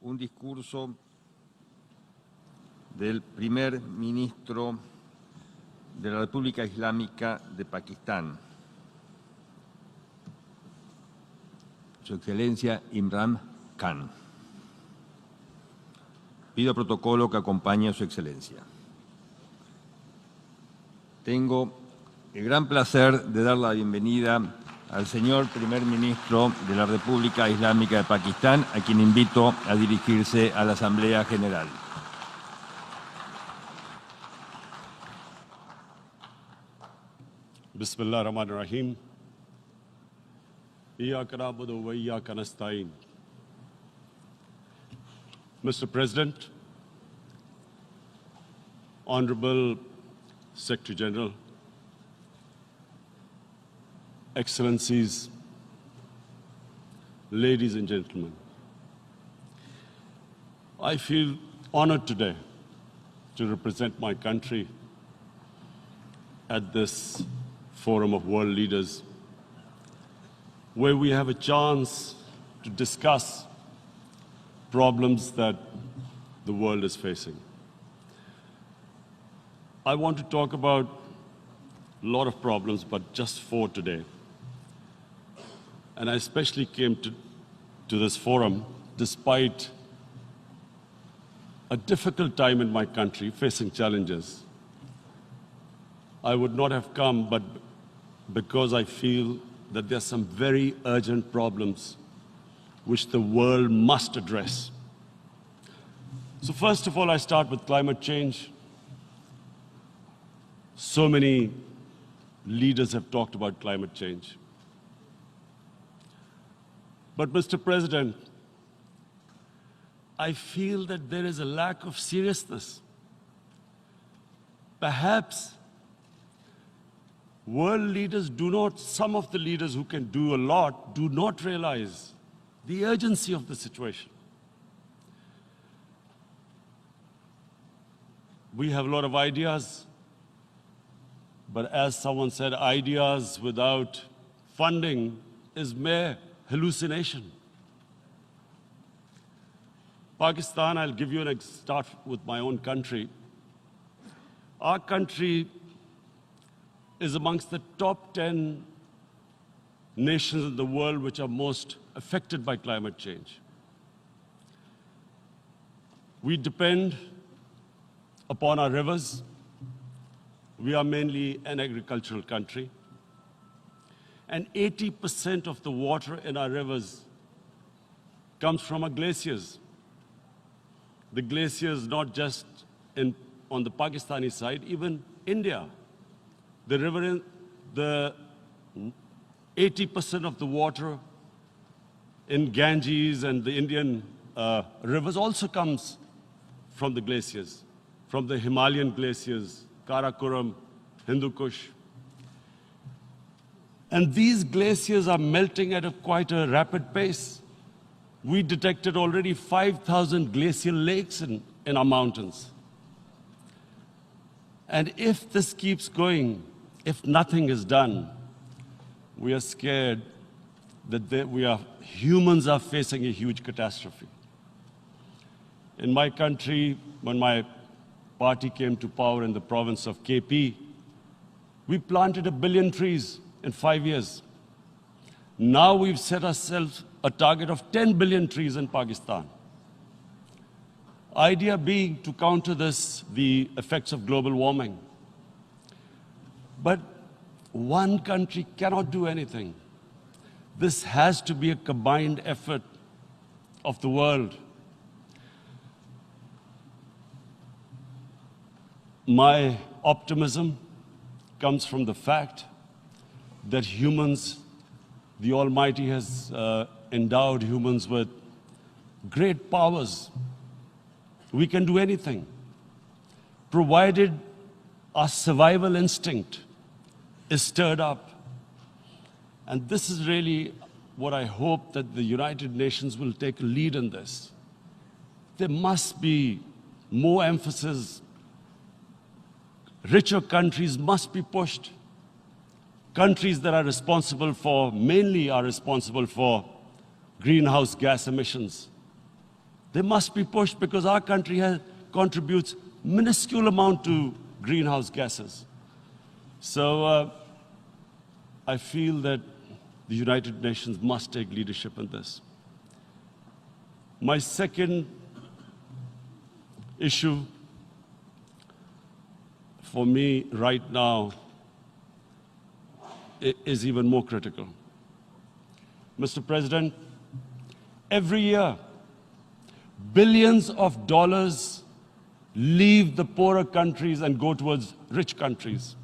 un discurso del primer ministro de la República Islámica de Pakistán, Su Excelencia Imran Khan. Pido protocolo que acompañe a Su Excelencia. Tengo el gran placer de dar la bienvenida al señor primer ministro de la República Islámica de Pakistán, a quien invito a dirigirse a la Asamblea General. Bismillah ar-Rahman ar-Rahim. Iyyaka na'budu wa iyyaka nasta'in. Mr. President, Honorable Secretary General, Excellencies, ladies and gentlemen, I feel honored today to represent my country at this Forum of World Leaders, where we have a chance to discuss problems that the world is facing. I want to talk about a lot of problems, but just 4 today. And I especially came to this forum despite a difficult time in my country, facing challenges. I would not have come, but because I feel that there are some very urgent problems which the world must address. So first of all, I start with climate change. So many leaders have talked about climate change. But Mr. President, I feel that there is a lack of seriousness. Perhaps world leaders some of the leaders who can do a lot, do not realize the urgency of the situation. We have a lot of ideas, but as someone said, ideas without funding is mere hallucination. Pakistan, I'll give you start with my own country. Our country is amongst the top 10 nations in the world which are most affected by climate change. We depend upon our rivers. We are mainly an agricultural country. And 80% of the water in our rivers comes from our glaciers. The glaciers not just on the Pakistani side, even India. The river, the 80% of the water in Ganges and the Indian rivers also comes from the glaciers, from the Himalayan glaciers, Karakoram, Hindu Kush. And these glaciers are melting at quite a rapid pace. We detected already 5,000 glacial lakes in our mountains. And if this keeps going, if nothing is done, we are scared that humans are facing a huge catastrophe. In my country, when my party came to power in the province of KP, we planted 1 billion trees in 5 years. Now we've set ourselves a target of 10 billion trees in Pakistan. Idea being to counter the effects of global warming. But one country cannot do anything. This has to be a combined effort of the world. My optimism comes from the fact that humans, the Almighty has endowed humans with great powers. We can do anything, provided our survival instinct is stirred up. And this is really what I hope that the United Nations will take a lead in this. There must be more emphasis. Richer countries must be pushed. Countries that are responsible for, mainly are responsible for greenhouse gas emissions. They must be pushed because our country contributes minuscule amount to greenhouse gases. So I feel that the United Nations must take leadership in this. My second issue for me right now is even more critical. Mr. President, every year, billions of dollars leave the poorer countries and go towards rich countries.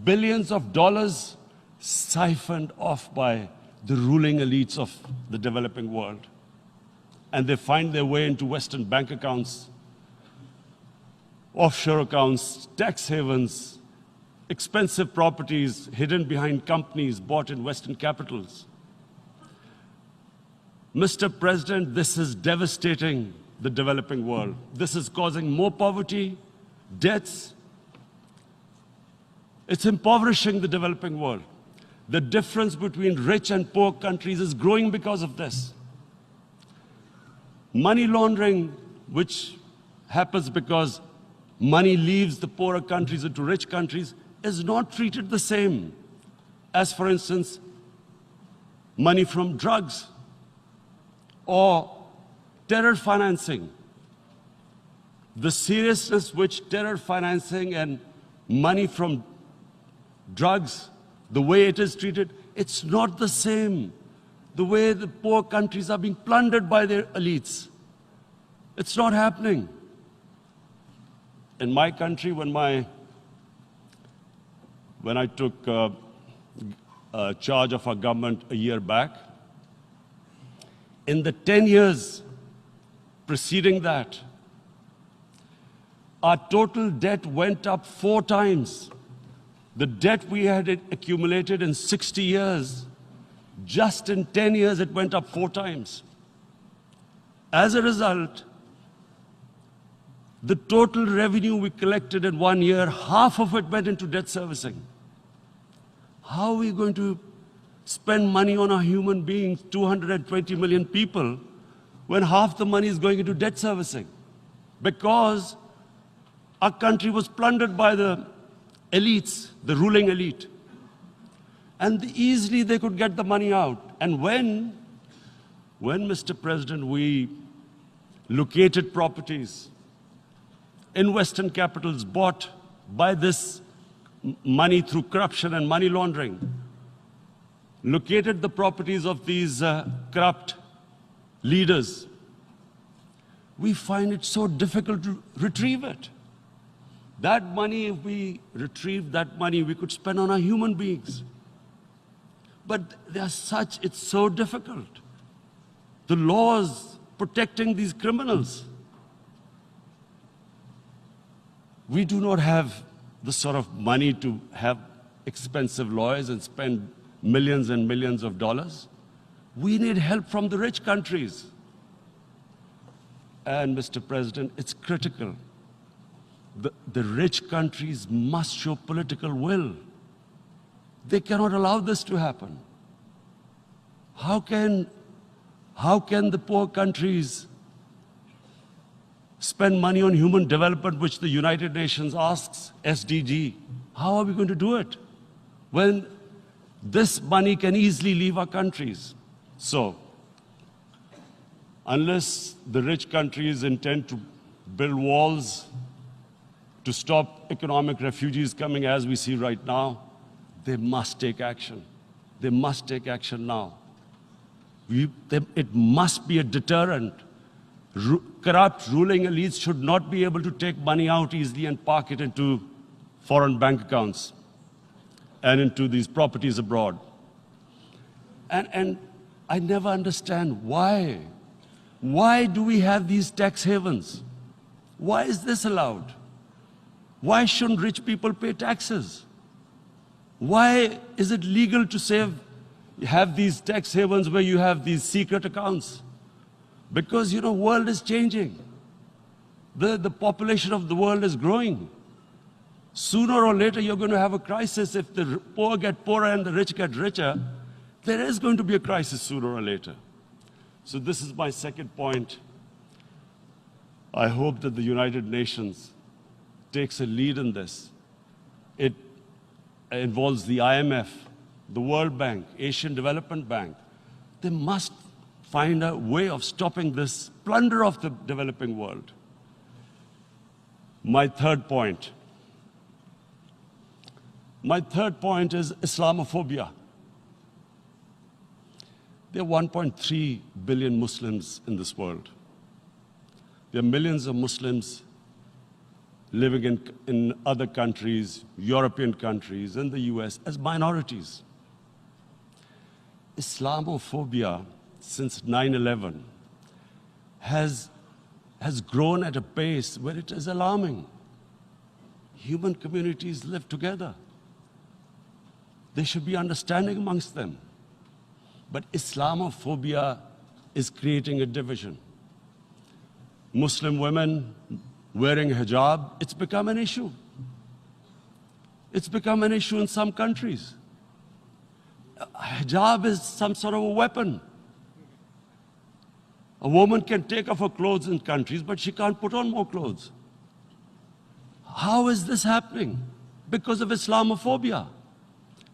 Billions of dollars siphoned off by the ruling elites of the developing world. And they find their way into Western bank accounts, offshore accounts, tax havens, expensive properties hidden behind companies bought in Western capitals. Mr. President, this is devastating the developing world. This is causing more poverty, debts. It's impoverishing the developing world. The difference between rich and poor countries is growing because of this. Money laundering, which happens because money leaves the poorer countries into rich countries, is not treated the same as, for instance, money from drugs or terror financing. The seriousness which terror financing and money from drugs, the way it is treated, it's not the same. The way the poor countries are being plundered by their elites. It's not happening. In my country, when I took charge of our government a year back, in the 10 years preceding that, our total debt went up 4 times. The debt we had accumulated in 60 years, just in 10 years, it went up 4 times. As a result, the total revenue we collected in 1 year, half of it went into debt servicing. How are we going to spend money on our human beings, 220 million people, when half the money is going into debt servicing? Because our country was plundered by the elites, the ruling elite. And easily they could get the money out. And when, Mr. President, we located properties in Western capitals bought by this money through corruption and money laundering, located the properties of these corrupt leaders, we find it so difficult to retrieve it. That money, if we retrieved that money, we could spend on our human beings. But it's so difficult. The laws protecting these criminals. We do not have the sort of money to have expensive lawyers and spend millions and millions of dollars. We need help from the rich countries. And Mr. President, it's critical. The rich countries must show political will. They cannot allow this to happen. How can the poor countries spend money on human development, which the United Nations asks, SDG? How are we going to do it when this money can easily leave our countries? So, unless the rich countries intend to build walls to stop economic refugees coming as we see right now, they must take action. They must take action now. It must be a deterrent. Corrupt ruling elites should not be able to take money out easily and park it into foreign bank accounts and into these properties abroad. And I never understand why. Why do we have these tax havens? Why is this allowed? Why shouldn't rich people pay taxes? Why is it legal to have these tax havens where you have these secret accounts? Because, the world is changing. The population of the world is growing. Sooner or later, you're going to have a crisis. If the poor get poorer and the rich get richer, there is going to be a crisis sooner or later. So this is my second point. I hope that the United Nations takes a lead in this. It involves the IMF, the World Bank, Asian Development Bank. They must find a way of stopping this plunder of the developing world. My third point is Islamophobia. There are 1.3 billion Muslims in this world. There are millions of Muslims living in other countries, European countries, in the US, as minorities. Islamophobia, since 9/11, has grown at a pace where it is alarming. Human communities live together. There should be understanding amongst them. But Islamophobia is creating a division. Muslim women wearing hijab, it's become an issue. It's become an issue in some countries. Hijab is some sort of a weapon. A woman can take off her clothes in countries, but she can't put on more clothes. How is this happening? Because of Islamophobia.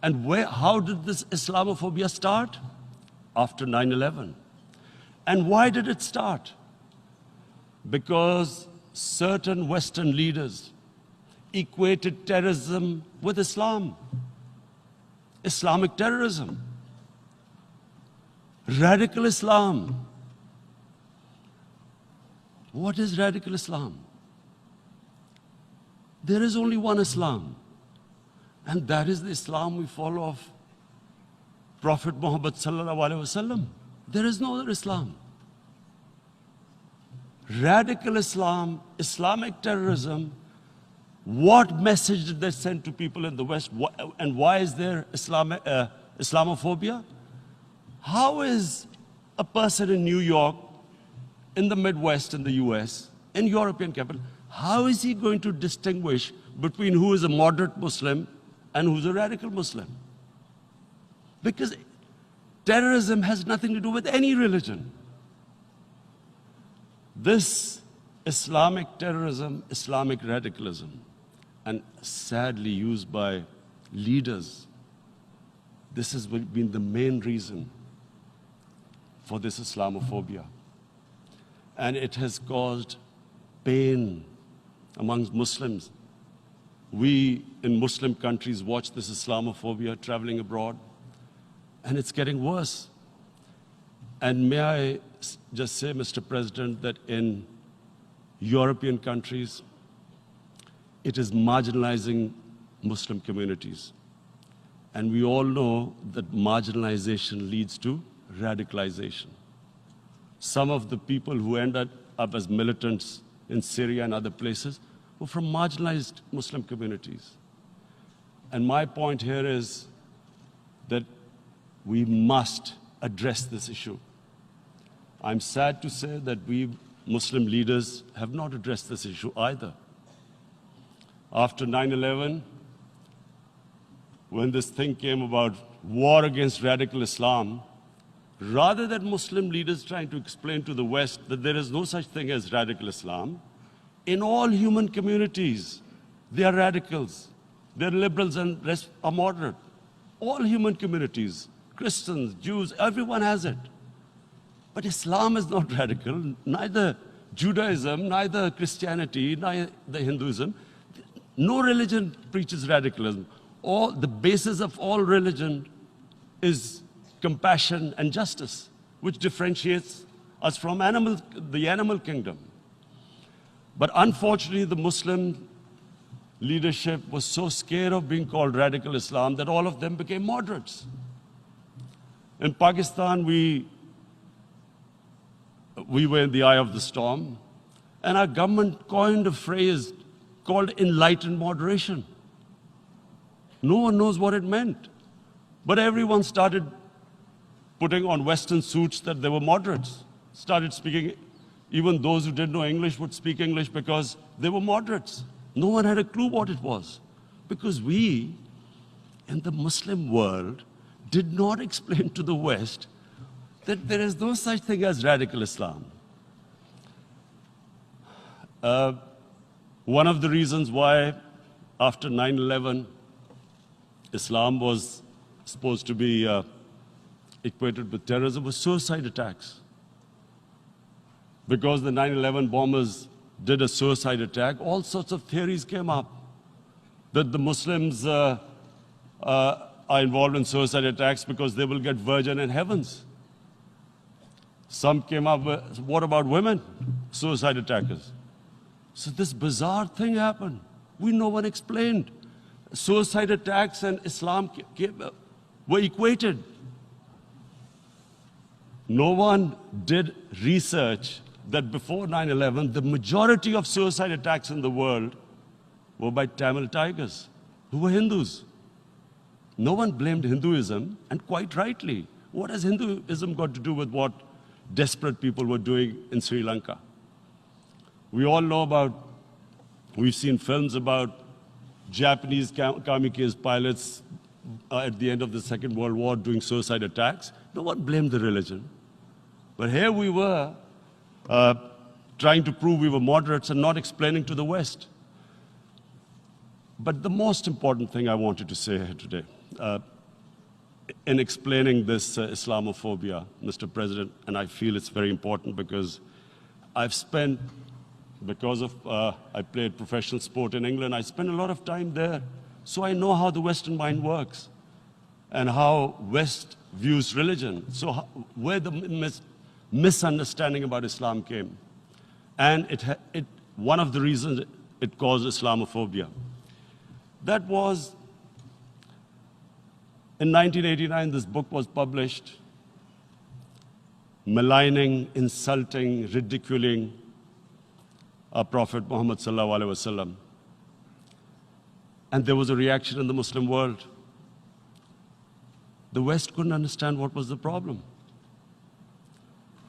And how did this Islamophobia start? After 9/11. And why did it start? Because certain Western leaders equated terrorism with Islam. Islamic terrorism. Radical Islam. What is radical Islam? There is only one Islam. And that is the Islam we follow of Prophet Muhammad sallallahu alaihi wasallam. There is no other Islam. Radical Islam, Islamic terrorism, what message did they send to people in the West? And why is there Islamophobia? How is a person in New York, in the Midwest, in the US, in European capital, how is he going to distinguish between who is a moderate Muslim and who's a radical Muslim? Because terrorism has nothing to do with any religion. This Islamic terrorism, Islamic radicalism, and sadly used by leaders, this has been the main reason for this Islamophobia. And it has caused pain amongst Muslims. We in Muslim countries watch this Islamophobia traveling abroad, and it's getting worse. And may I just say, Mr. President, that in European countries, it is marginalizing Muslim communities. And we all know that marginalization leads to radicalization. Some of the people who ended up as militants in Syria and other places were from marginalized Muslim communities. And my point here is that we must address this issue. I'm sad to say that we Muslim leaders have not addressed this issue either. After 9/11, when this thing came about war against radical Islam, rather than Muslim leaders trying to explain to the West that there is no such thing as radical Islam, in all human communities, they are radicals. They're liberals and rest are moderate. All human communities, Christians, Jews, everyone has it. But Islam is not radical, neither Judaism, neither Christianity, neither Hinduism. No religion preaches radicalism. The basis of all religion is compassion and justice, which differentiates us from the animal kingdom. But unfortunately, the Muslim leadership was so scared of being called radical Islam that all of them became moderates. In Pakistan, we were in the eye of the storm, and our government coined a phrase called enlightened moderation. No one knows what it meant. But everyone started putting on Western suits that they were moderates, started speaking. Even those who didn't know English would speak English because they were moderates. No one had a clue what it was. Because we, in the Muslim world, did not explain to the West that there is no such thing as radical Islam. One of the reasons why after 9/11, Islam was supposed to be equated with terrorism was suicide attacks. Because the 9/11 bombers did a suicide attack, all sorts of theories came up that the Muslims are involved in suicide attacks because they will get virgin in heavens. Some came up with, what about women, suicide attackers? So this bizarre thing happened. No one explained. Suicide attacks and Islam were equated. No one did research that before 9/11, the majority of suicide attacks in the world were by Tamil tigers, who were Hindus. No one blamed Hinduism, and quite rightly. What has Hinduism got to do with what desperate people were doing in Sri Lanka? We all know about, we've seen films about Japanese kamikaze pilots at the end of the Second World War doing suicide attacks. No one blamed the religion. But here we were trying to prove we were moderates and not explaining to the West. But the most important thing I wanted to say here today, in explaining this Islamophobia, Mr. President, and I feel it's very important because I've spent, because of, I played professional sport in England, I spent a lot of time there. So I know how the Western mind works and how West views religion. So where the misunderstanding about Islam came. And one of the reasons it caused Islamophobia. That was, in 1989, this book was published, maligning, insulting, ridiculing our Prophet Muhammad sallallahu alaihi wasallam. And there was a reaction in the Muslim world. The West couldn't understand what was the problem.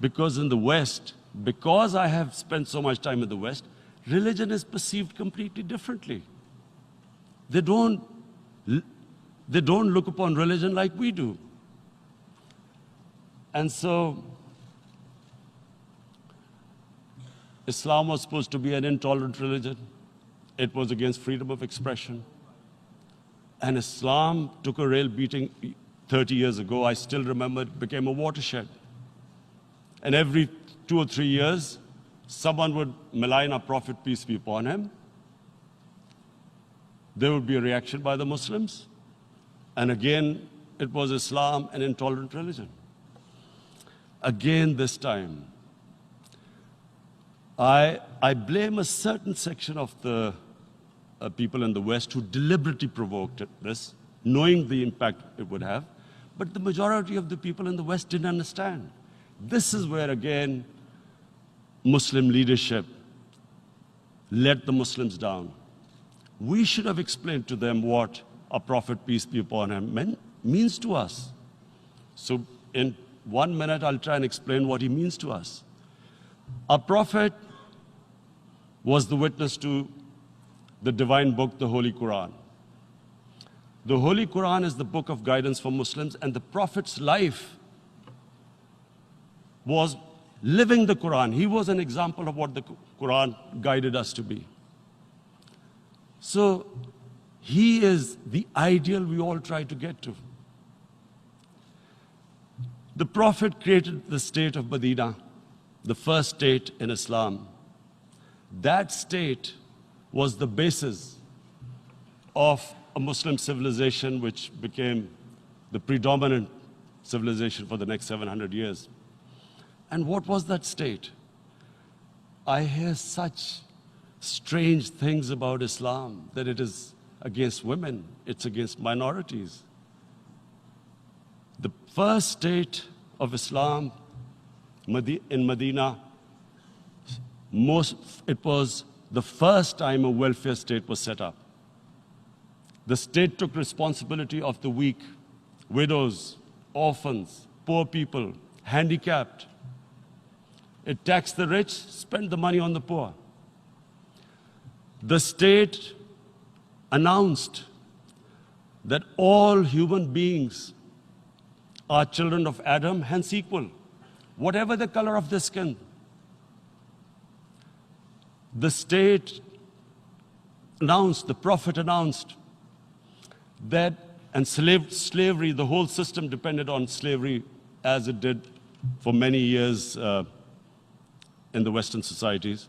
Because in the West, because I have spent so much time in the West, religion is perceived completely differently. They don't look upon religion like we do. And so, Islam was supposed to be an intolerant religion. It was against freedom of expression. And Islam took a real beating 30 years ago. I still remember it became a watershed. And every 2 or 3 years, someone would malign our Prophet, peace be upon him. There would be a reaction by the Muslims. And again, it was Islam, an intolerant religion. Again, this time, I blame a certain section of the people in the West who deliberately provoked this, knowing the impact it would have. But the majority of the people in the West didn't understand. This is where, again, Muslim leadership let the Muslims down. We should have explained to them what our Prophet, peace be upon him, means to us. So in 1 minute, I'll try and explain what he means to us. Our Prophet was the witness to the divine book, the Holy Quran. The Holy Quran is the book of guidance for Muslims, and the Prophet's life was living the Quran. He was an example of what the Quran guided us to be. So he is the ideal we all try to get to. The Prophet created the state of Medina, the first state in Islam. That state was the basis of a Muslim civilization which became the predominant civilization for the next 700 years. And what was that state? I hear such strange things about Islam, that it is against women, it's against minorities. The first state of Islam in Medina, it was the first time a welfare state was set up. The state took responsibility of the weak, widows, orphans, poor people, handicapped. It taxed the rich, spent the money on the poor. The state announced that all human beings are children of Adam, hence equal, whatever the color of their skin. the state announced, the Prophet announced that, and slavery, the whole system depended on slavery as it did for many years in the Western societies.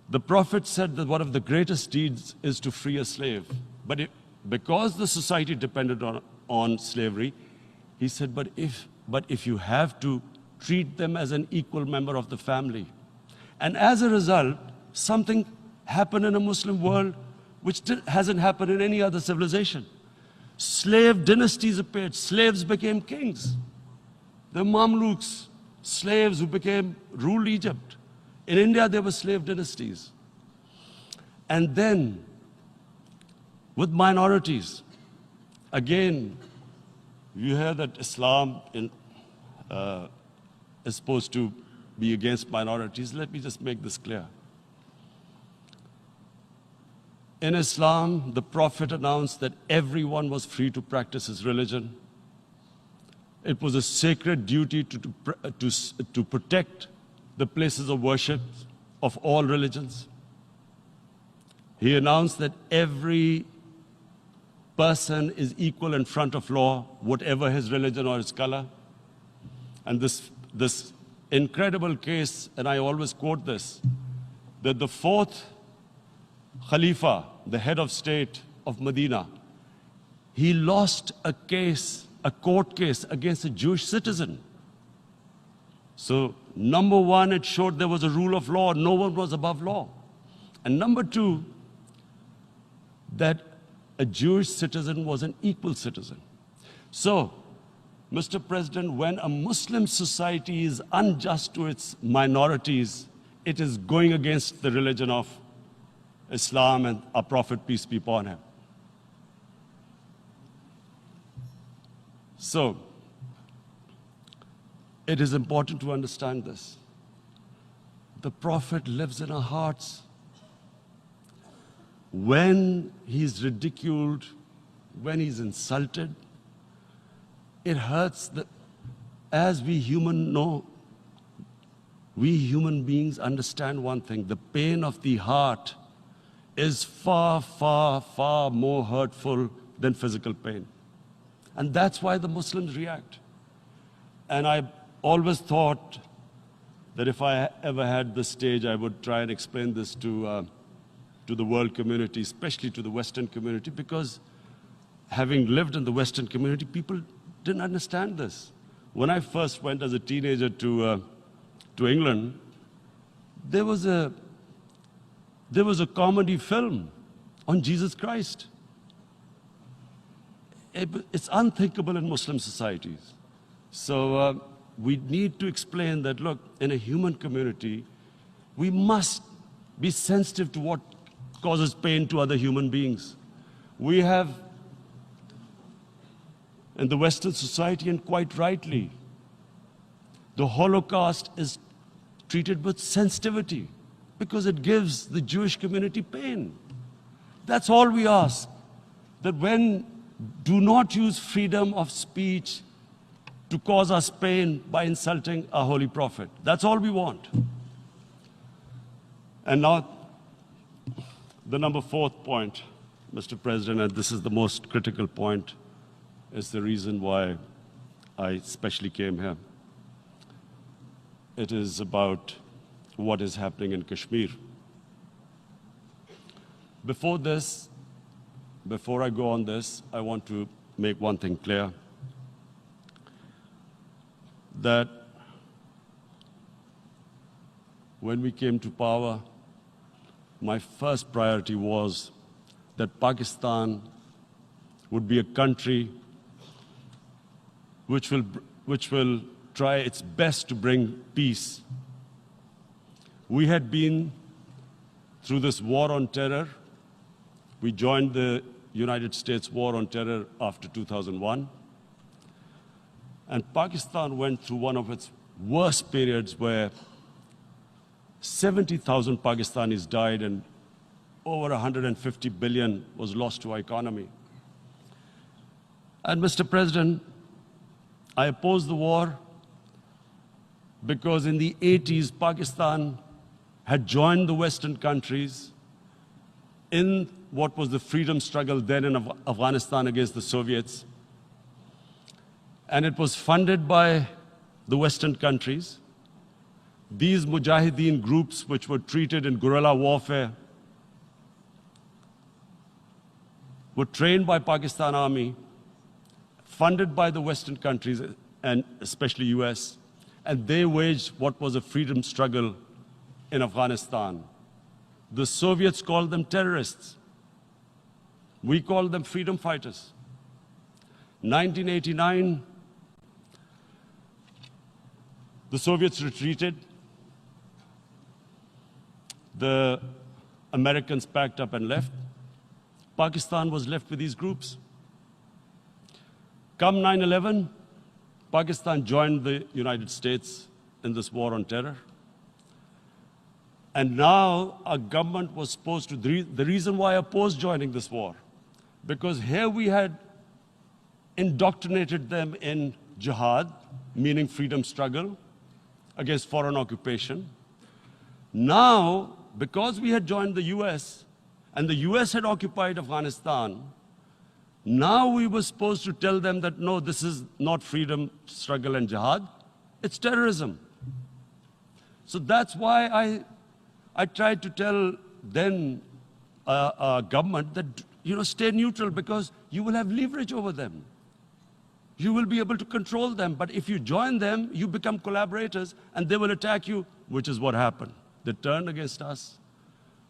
The Prophet said that one of the greatest deeds is to free a slave. But because the society depended on slavery, he said, but if you have to treat them as an equal member of the family. And as a result, something happened in a Muslim world which hasn't happened in any other civilization. Slave dynasties appeared. Slaves became kings. The Mamluks, slaves who ruled Egypt. In India, there were slave dynasties. And then, with minorities, again, you hear that Islam is supposed to be against minorities. Let me just make this clear. In Islam, the Prophet announced that everyone was free to practice his religion. It was a sacred duty to protect the places of worship of all religions. He announced that every person is equal in front of law, whatever his religion or his color. And this incredible case, and I always quote this, that the fourth Khalifa, the head of state of Medina, he lost a court case against a Jewish citizen. So, number one, it showed there was a rule of law, no one was above law. And number two, that a Jewish citizen was an equal citizen. So, Mr. President, when a Muslim society is unjust to its minorities, it is going against the religion of Islam and our Prophet, peace be upon him. So, it is important to understand this. The Prophet lives in our hearts. When he's ridiculed, when he's insulted, it hurts. As we human beings understand one thing, the pain of the heart is far, far, far more hurtful than physical pain. And that's why the Muslims react. And I always thought that if I ever had this stage, I would try and explain this to the world community, especially to the Western community, because having lived in the Western community, people didn't understand this. When I first went as a teenager to England, there was a comedy film on Jesus Christ. It's unthinkable in Muslim societies. So we need to explain that, look, in a human community, we must be sensitive to what causes pain to other human beings. We have, in the Western society, and quite rightly, the Holocaust is treated with sensitivity because it gives the Jewish community pain. That's all we ask, that do not use freedom of speech to cause us pain by insulting our Holy Prophet. That's all we want. And now, the number fourth point, Mr. President, and this is the most critical point, is the reason why I especially came here. It is about what is happening in Kashmir. Before I go on this, I want to make one thing clear, that when we came to power, my first priority was that Pakistan would be a country which will try its best to bring peace. We had been through this war on terror. We joined the United States war on terror after 2001. And Pakistan went through one of its worst periods where 70,000 Pakistanis died and over 150 billion was lost to our economy. And Mr. President, I opposed the war because in the 80s, Pakistan had joined the Western countries in what was the freedom struggle then in Afghanistan against the Soviets. And it was funded by the Western countries. These Mujahideen groups, which were treated in guerrilla warfare, were trained by Pakistan Army, funded by the Western countries, and especially US, and they waged what was a freedom struggle in Afghanistan. The Soviets called them terrorists. We called them freedom fighters. 1989, the Soviets retreated. The Americans packed up and left. Pakistan was left with these groups. Come 9/11, Pakistan joined the United States in this war on terror. And now our government was supposed to, the reason why I opposed joining this war, because here we had indoctrinated them in jihad, meaning freedom struggle against foreign occupation. Now, because we had joined the US, and the US had occupied Afghanistan, now we were supposed to tell them that, no, this is not freedom struggle and jihad, it's terrorism. So that's why I tried to tell then government that, stay neutral, because you will have leverage over them. You will be able to control them. But if you join them, you become collaborators, and they will attack you, which is what happened. They turned against us.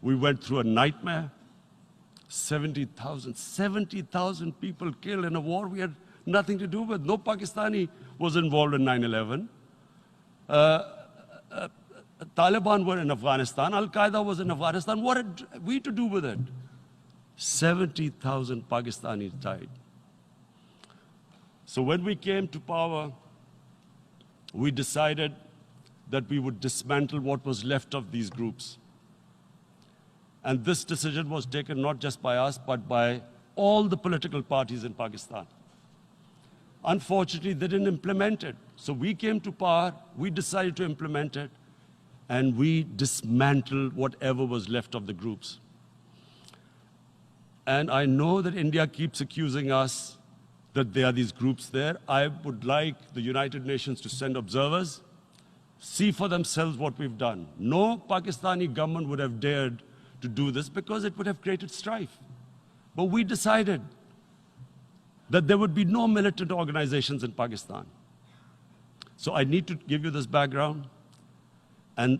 We went through a nightmare. 70,000 people killed in a war we had nothing to do with. No Pakistani was involved in 9/11. Taliban were in Afghanistan. Al-Qaeda was in Afghanistan. What had we to do with it? 70,000 Pakistanis died. So when we came to power, we decided that we would dismantle what was left of these groups. And this decision was taken not just by us, but by all the political parties in Pakistan. Unfortunately, they didn't implement it. So we came to power, we decided to implement it, and we dismantled whatever was left of the groups. And I know that India keeps accusing us that there are these groups there. I would like the United Nations to send observers, see for themselves what we've done. No Pakistani government would have dared to do this because it would have created strife. But we decided that there would be no militant organizations in Pakistan. So I need to give you this background and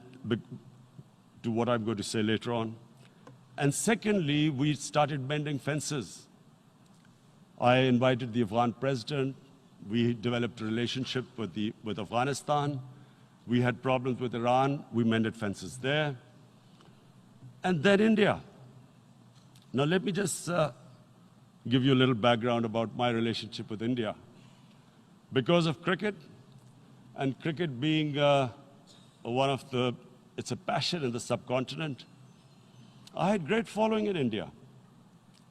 to what I'm going to say later on. And secondly, we started mending fences. I invited the Afghan president. We developed a relationship with Afghanistan. We had problems with Iran. We mended fences there. And then India. Now let me just give you a little background about my relationship with India. Because of cricket, and cricket being it's a passion in the subcontinent, I had great following in India.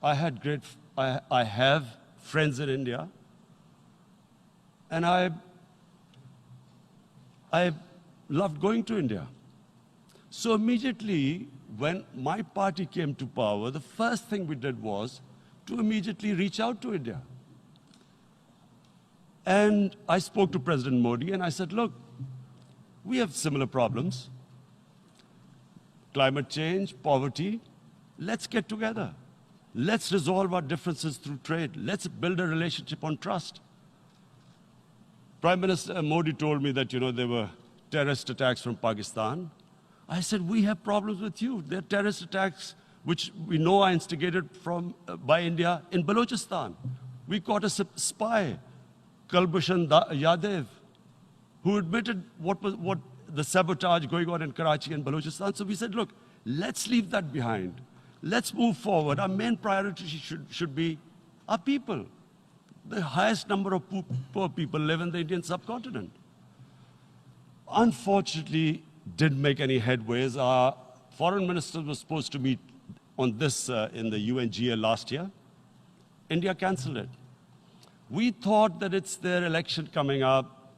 I have friends in India, and I loved going to India. So immediately, when my party came to power, the first thing we did was to immediately reach out to India. And I spoke to President Modi, and I said, look, we have similar problems. Climate change, poverty, let's get together. Let's resolve our differences through trade. Let's build a relationship on trust. Prime Minister Modi told me that, there were terrorist attacks from Pakistan. I said, we have problems with you. There are terrorist attacks which we know are instigated by India in Balochistan. We caught a spy, Kulbhushan Yadav, who admitted what the sabotage going on in Karachi and Balochistan. So we said, look, let's leave that behind. Let's move forward. Our main priority should be our people. The highest number of poor people live in the Indian subcontinent. Unfortunately, didn't make any headways. Our foreign ministers were supposed to meet on this in the UNGA last year. India canceled it. We thought that it's their election coming up.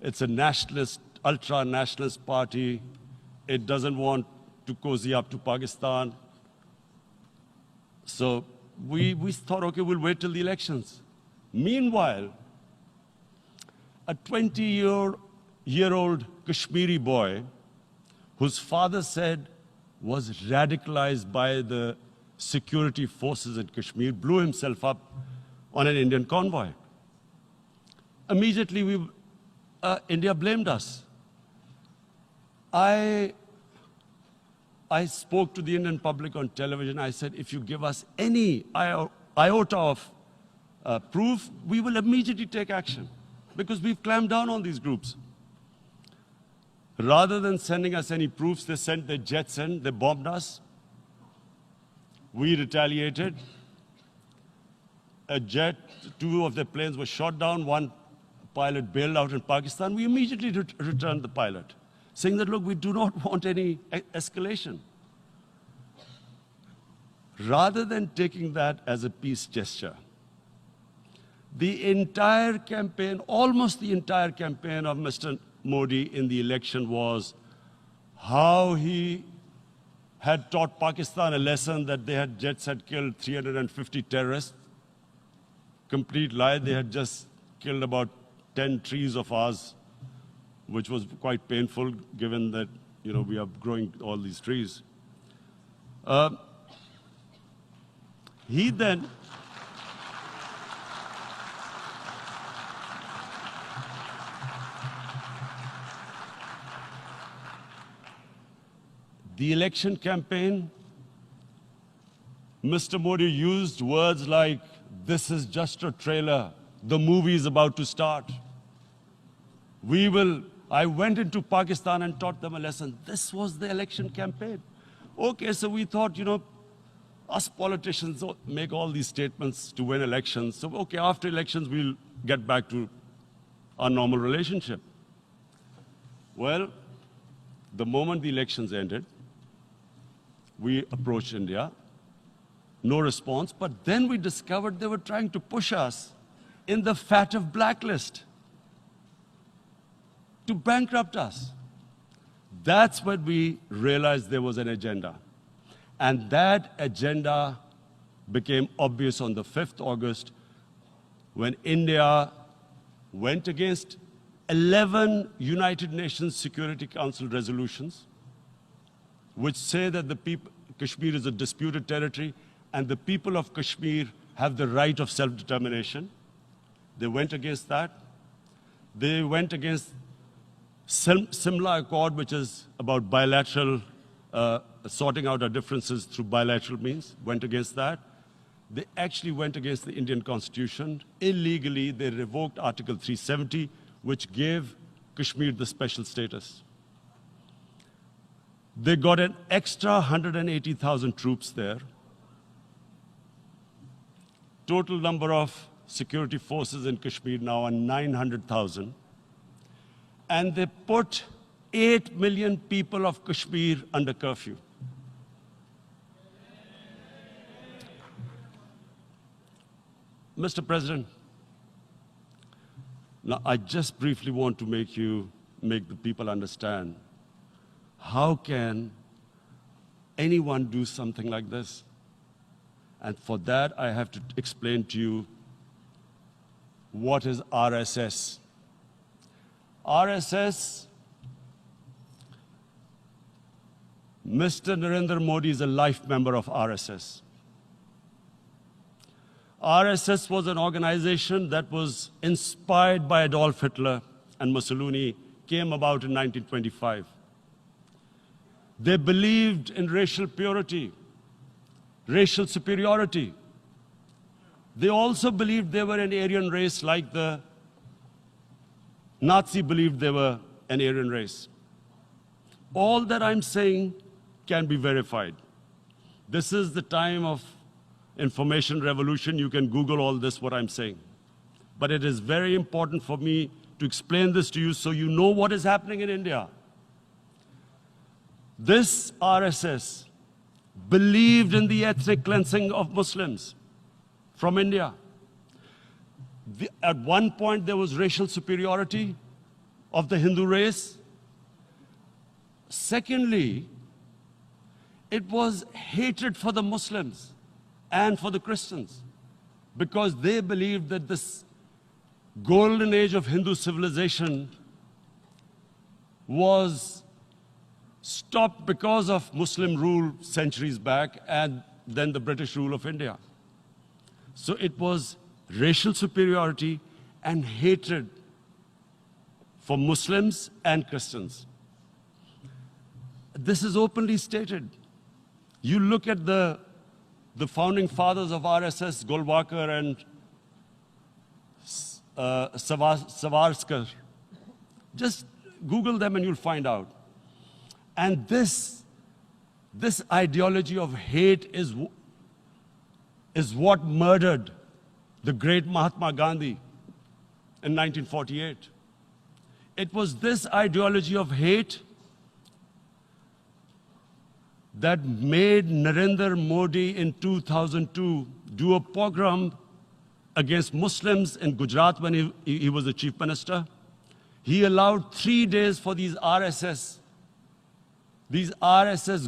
It's a nationalist, ultra-nationalist party. it doesn't want to cozy up to Pakistan. So we thought, okay, we'll wait till the elections. Meanwhile, a 20-year-old Kashmiri boy, whose father said was radicalized by the security forces in Kashmir, blew himself up on an Indian convoy. Immediately, India blamed us. I spoke to the Indian public on television. I said, if you give us any iota of proof, we will immediately take action, because we've clamped down on these groups. Rather than sending us any proofs, they sent their jets in, they bombed us. We retaliated. A jet, 2 of their planes were shot down, 1 pilot bailed out in Pakistan. We immediately returned the pilot, saying that, look, we do not want any escalation. Rather than taking that as a peace gesture, the entire campaign, almost the entire campaign of Mr. Modi in the election was how he had taught Pakistan a lesson that jets had killed 350 terrorists. Complete lie. They had just killed about 10 trees of ours, which was quite painful given that, we are growing all these trees. He then the election campaign, Mr. Modi used words like, this is just a trailer, the movie is about to start. I went into Pakistan and taught them a lesson. This was the election campaign. Okay, so we thought, us politicians make all these statements to win elections. So, okay, after elections, we'll get back to our normal relationship. Well, the moment the elections ended, we approached India, no response, but then we discovered they were trying to push us in the FATF blacklist to bankrupt us. That's when we realized there was an agenda. And that agenda became obvious on the 5th August when India went against 11 United Nations Security Council resolutions, which say that Kashmir is a disputed territory and the people of Kashmir have the right of self-determination. They went against that. They went against Simla Accord, which is about bilateral, sorting out our differences through bilateral means, went against that. They actually went against the Indian Constitution. Illegally, they revoked Article 370, which gave Kashmir the special status. They got an extra 180,000 troops there. Total number of security forces in Kashmir now are 900,000. And they put 8 million people of Kashmir under curfew. Mr. President, now I just briefly want to make the people understand, how can anyone do something like this? And for that, I have to explain to you what is RSS. RSS, Mr. Narendra Modi is a life member of RSS. RSS was an organization that was inspired by Adolf Hitler and Mussolini, came about in 1925. They believed in racial purity, racial superiority. They also believed they were an Aryan race like the Nazi believed they were an Aryan race. All that I'm saying can be verified. This is the time of information revolution. You can Google all this, what I'm saying. But it is very important for me to explain this to you so you know what is happening in India. This RSS believed in the ethnic cleansing of Muslims from India. At one point, there was racial superiority of the Hindu race. Secondly, it was hatred for the Muslims and for the Christians, because they believed that this golden age of Hindu civilization was stopped because of Muslim rule centuries back and then the British rule of India. So it was racial superiority and hatred for Muslims and Christians. This is openly stated. You look at the founding fathers of RSS, Golwalkar and Savarkar. Just Google them and you'll find out. And this ideology of hate is what murdered the great Mahatma Gandhi in 1948. It was this ideology of hate that made Narendra Modi in 2002 do a pogrom against Muslims in Gujarat when he was the chief minister. He allowed 3 days for these RSS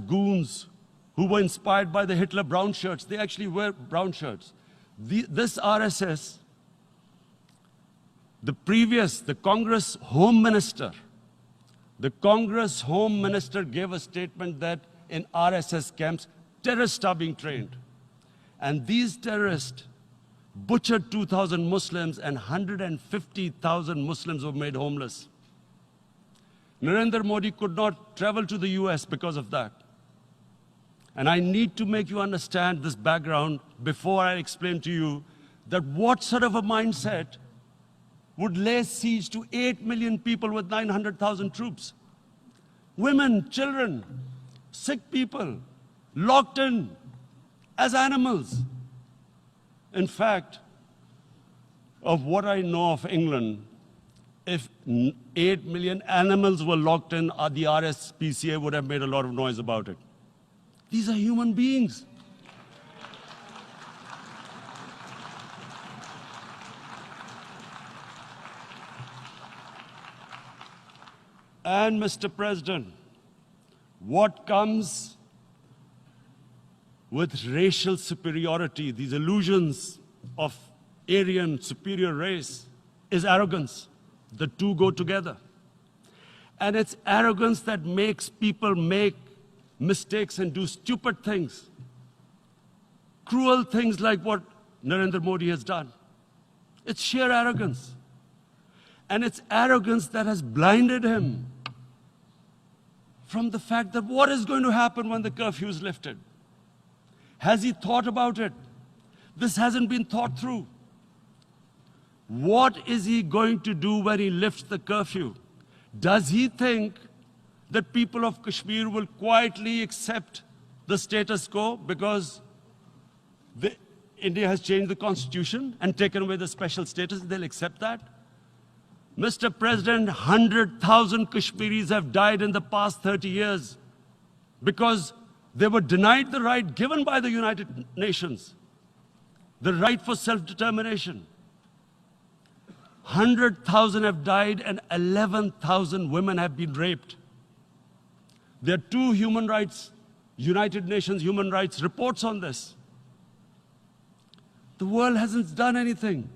goons who were inspired by the Hitler brown shirts. They actually wear brown shirts. This RSS, the Congress Home Minister gave a statement that in RSS camps, terrorists are being trained. And these terrorists butchered 2,000 Muslims and 150,000 Muslims were made homeless. Narendra Modi could not travel to the US because of that. And I need to make you understand this background before I explain to you that what sort of a mindset would lay siege to 8 million people with 900,000 troops. Women, children, sick people, locked in as animals. In fact, of what I know of England, if 8 million animals were locked in, the RSPCA would have made a lot of noise about it. These are human beings. And Mr. President, what comes with racial superiority, these illusions of Aryan superior race, is arrogance. The two go together. And it's arrogance that makes people make mistakes and do stupid things. Cruel things like what Narendra Modi has done. It's sheer arrogance. And it's arrogance that has blinded him from the fact that what is going to happen when the curfew is lifted? Has he thought about it? This hasn't been thought through. What is he going to do when he lifts the curfew? Does he think that people of Kashmir will quietly accept the status quo because India has changed the constitution and taken away the special status? They'll accept that? Mr. President, 100,000 Kashmiris have died in the past 30 years because they were denied the right given by the United Nations, the right for self-determination. 100,000 have died and 11,000 women have been raped. There are 2 human rights, United Nations human rights reports on this. The world hasn't done anything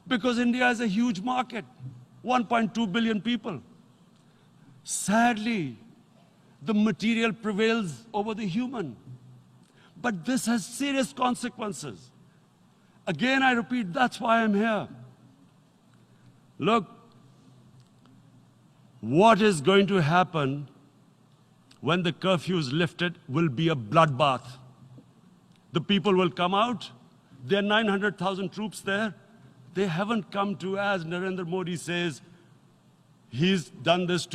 because India is a huge market, 1.2 billion people. Sadly, the material prevails over the human. But this has serious consequences. Again, I repeat, that's why I'm here. Look, what is going to happen when the curfew is lifted will be a bloodbath. The people will come out. There are 900,000 troops there. They haven't come to, as Narendra Modi says, he's done this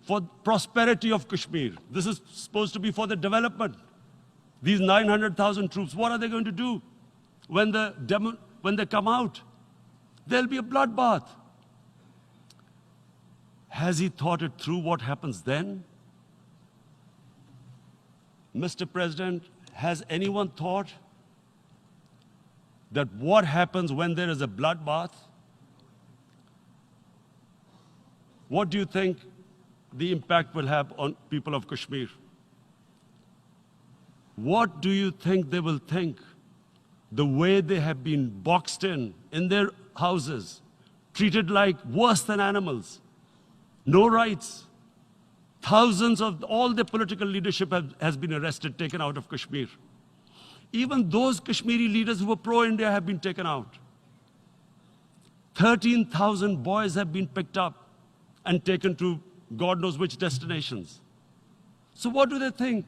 for prosperity of Kashmir. This is supposed to be for the development. These 900,000 troops, what are they going to do when they come out? There'll be a bloodbath. Has he thought it through what happens then? Mr. President, has anyone thought that what happens when there is a bloodbath? What do you think the impact will have on people of Kashmir. What do you think they will think? The way they have been boxed in their houses, treated like worse than animals, no rights. Thousands of all the political leadership has been arrested, taken out of Kashmir. Even those Kashmiri leaders who were pro-India have been taken out. 13,000 boys have been picked up and taken to God knows which destinations. So what do they think?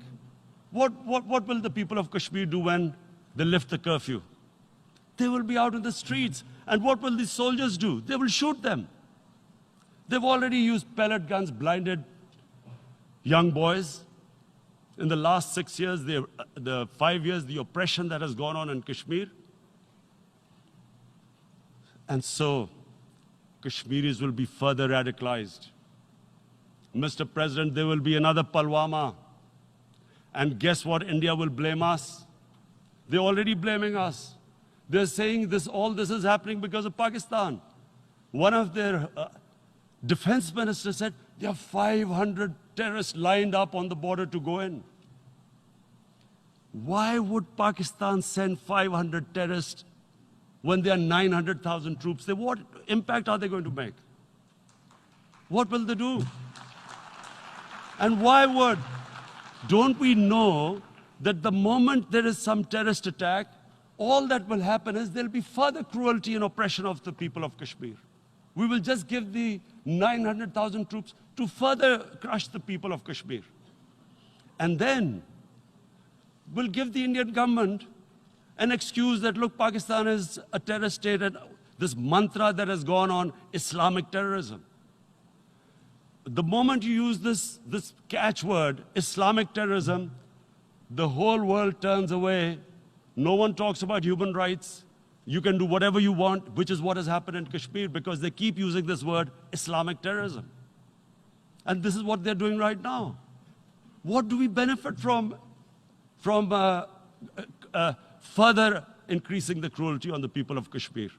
What will the people of Kashmir do when they lift the curfew? They will be out in the streets. And what will these soldiers do? They will shoot them. They've already used pellet guns, blinded young boys. In the last 6 years, the 5 years, the oppression that has gone on in Kashmir. And so, Kashmiris will be further radicalized. Mr. President, there will be another Pulwama. And guess what? India will blame us. They're already blaming us. They're saying all this is happening because of Pakistan. One of their defense ministers said, there are 500 terrorists lined up on the border to go in. Why would Pakistan send 500 terrorists when there are 900,000 troops? What impact are they going to make? What will they do? And why would? Don't we know that the moment there is some terrorist attack, all that will happen is there'll be further cruelty and oppression of the people of Kashmir. We will just give the 900,000 troops to further crush the people of Kashmir. And then we'll give the Indian government an excuse that, look, Pakistan is a terrorist state, and this mantra that has gone on, Islamic terrorism. The moment you use this catchword, Islamic terrorism, the whole world turns away. No one talks about human rights. You can do whatever you want, which is what has happened in Kashmir, because they keep using this word, Islamic terrorism. And this is what they're doing right now. What do we benefit from further increasing the cruelty on the people of Kashmir?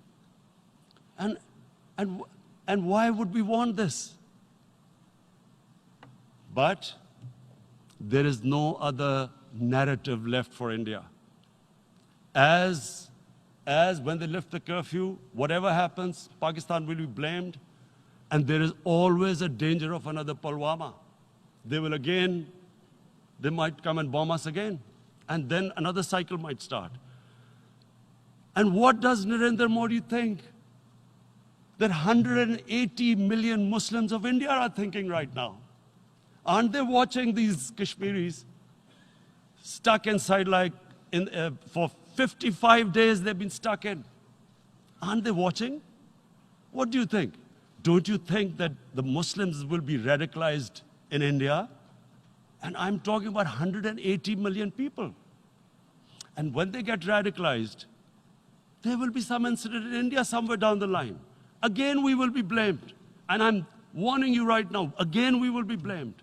And why would we want this? But there is no other narrative left for India. As when they lift the curfew, whatever happens, Pakistan will be blamed, and there is always a danger of another Pulwama. They might come and bomb us again, and then another cycle might start. And what does Narendra Modi think? That 180 million Muslims of India are thinking right now. Aren't they watching these Kashmiris stuck inside for 55 days they've been stuck in? Aren't they watching? What do you think? Don't you think that the Muslims will be radicalized in India? And I'm talking about 180 million people. And when they get radicalized, there will be some incident in India somewhere down the line. Again, we will be blamed. And I'm warning you right now, again, we will be blamed.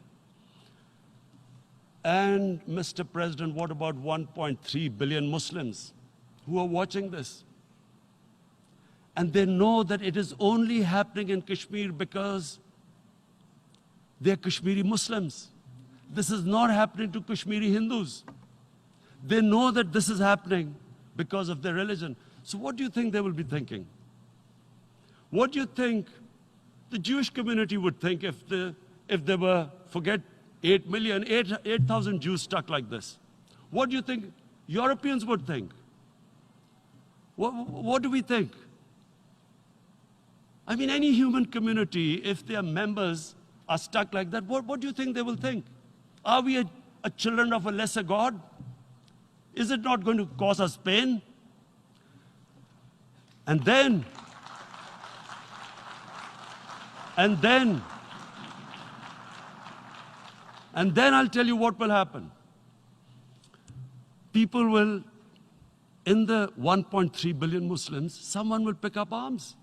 And Mr. President, what about 1.3 billion Muslims who are watching this? And they know that it is only happening in Kashmir because they're Kashmiri Muslims. This is not happening to Kashmiri Hindus. They know that this is happening because of their religion. So what do you think they will be thinking? What do you think the Jewish community would think if there were, forget 8,000 Jews stuck like this? What do you think Europeans would think? What do we think? I mean, any human community, if their members are stuck like that, what do you think they will think? Are we a children of a lesser God? Is it not going to cause us pain? And then I'll tell you what will happen. People will, in the 1.3 billion Muslims, someone will pick up arms.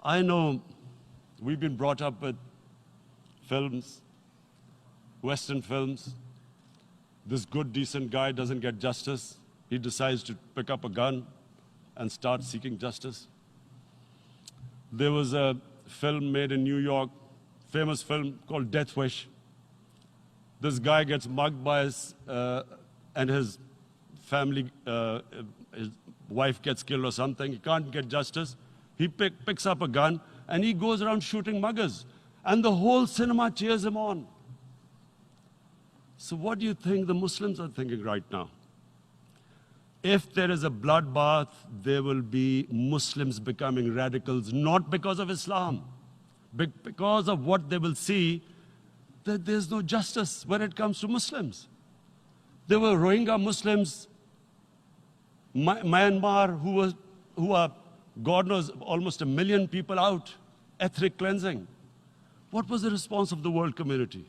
I know we've been brought up with films, Western films. This good, decent guy doesn't get justice. He decides to pick up a gun and start seeking justice. There was a film made in New York, famous film called Death Wish. This guy gets mugged by and his family, his wife gets killed or something. He can't get justice. He picks up a gun and he goes around shooting muggers. And the whole cinema cheers him on. So what do you think the Muslims are thinking right now? If there is a bloodbath, there will be Muslims becoming radicals, not because of Islam, but because of what they will see, that there's no justice when it comes to Muslims. There were Rohingya Muslims, Myanmar, who are, God knows, almost 1 million people out, ethnic cleansing. What was the response of the world community?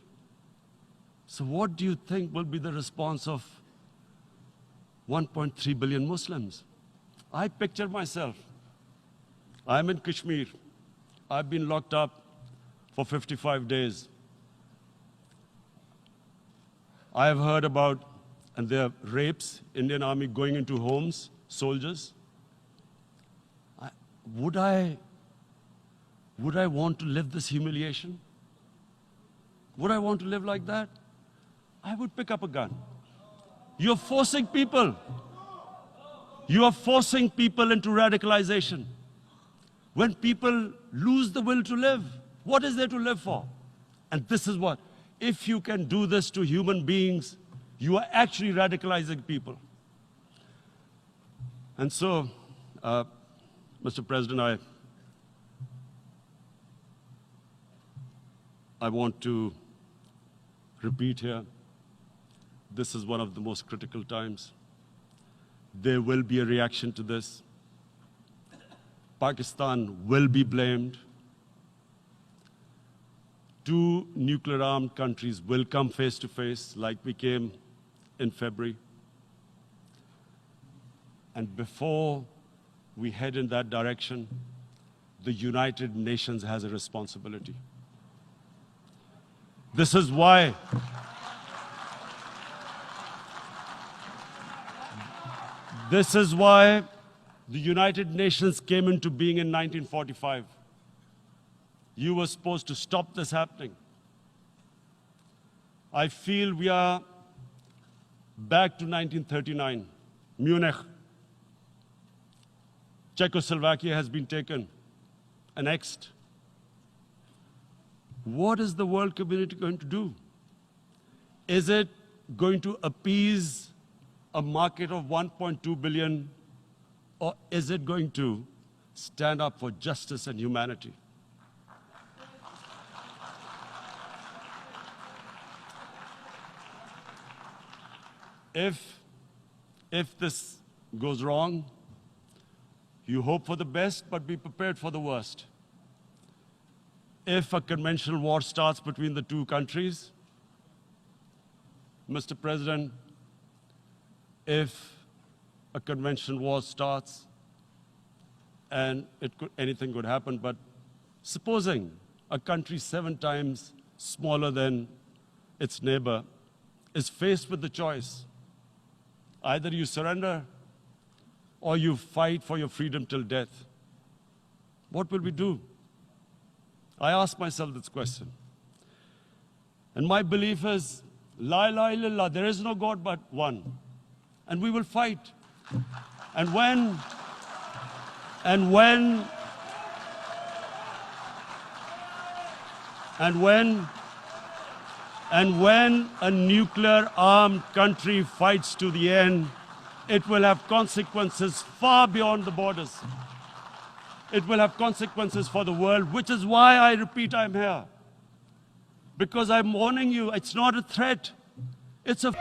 So what do you think will be the response of 1.3 billion Muslims? I picture myself. I'm in Kashmir. I've been locked up for 55 days. I have heard about, and there are rapes, Indian Army going into homes, soldiers. Would I want to live this humiliation? Would I want to live like that? I would pick up a gun. You're forcing people. You are forcing people into radicalization. When people lose the will to live, what is there to live for? And this is what, if you can do this to human beings, you are actually radicalizing people. And so, Mr. President, I want to repeat here, this is one of the most critical times. There will be a reaction to this. Pakistan will be blamed. 2 nuclear-armed countries will come face to face like we came in February. And before we head in that direction, the United Nations has a responsibility. This is why the United Nations came into being in 1945. You were supposed to stop this happening. I feel we are back to 1939, Munich. Czechoslovakia has been taken, annexed. What is the world community going to do? Is it going to appease a market of 1.2 billion, or is it going to stand up for justice and humanity? If this goes wrong, you hope for the best, but be prepared for the worst. If a conventional war starts between the 2 countries, Mr. President, if a conventional war starts, and anything could happen, but supposing a country 7 times smaller than its neighbor is faced with the choice, either you surrender or you fight for your freedom till death, what will we do? I ask myself this question. And my belief is, La ilaha illallah, there is no God but one. And we will fight. And when a nuclear-armed country fights to the end, it will have consequences far beyond the borders. It will have consequences for the world, which is why I repeat I'm here. Because I'm warning you, it's not a threat, it's a